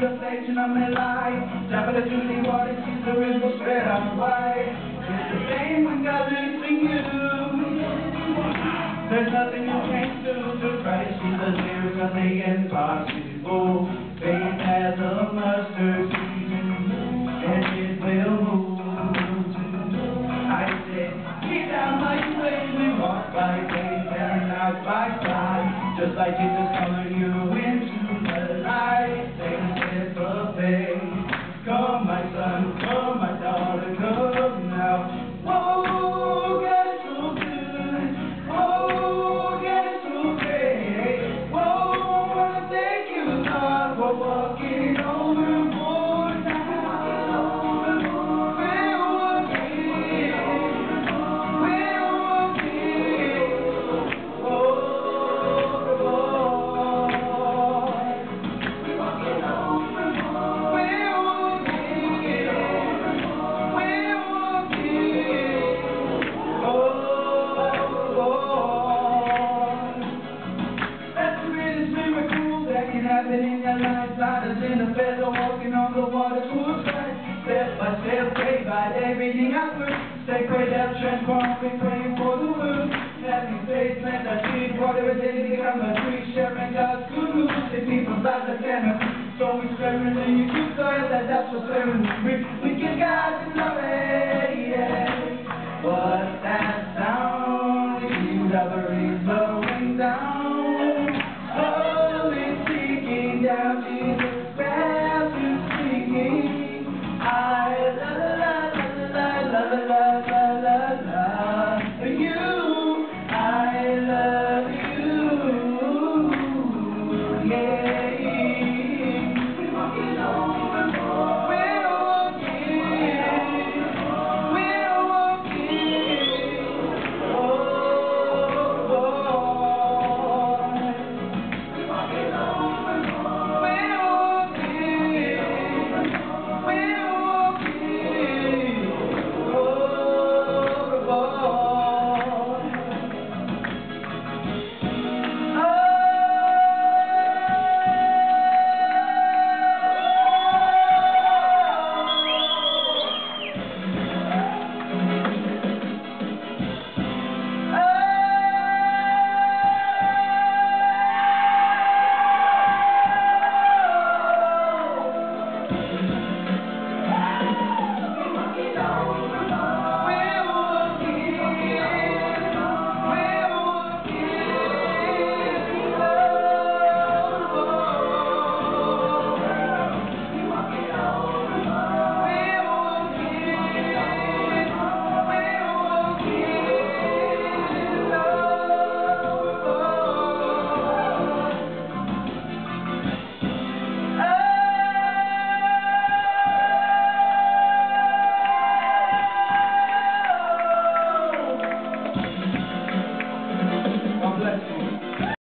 reflection of my life. Jumping into the water, sees the river spread out wide. It's the same when God lives in you. There's nothing you can't do through Christ Jesus. There is nothing impossible. Faith has a mustard seed, and it will move. I said, get out my way. We walk by faith and not by sight. Just like Jesus calling you into the light. Satan said, for faith. Come, my son, come, my daughter, come now. Whoa, God is so good. Whoa, God is so great. Whoa, I wanna thank you, Lord, for walking overboard now. We're walking. In your life, lighter than a feather, walking on the water towards Christ. Step by step, day by day, reading our word. Stay prayed up, transformed, we praying for the world. Having faith, plant our seed, water a day to become a tree, sharing God's good news. If people's lives are standing, so we swearing in you keep going, that's what's swearing we give God the glory, yeah. What's that sound? You have a rain blowing down. Down to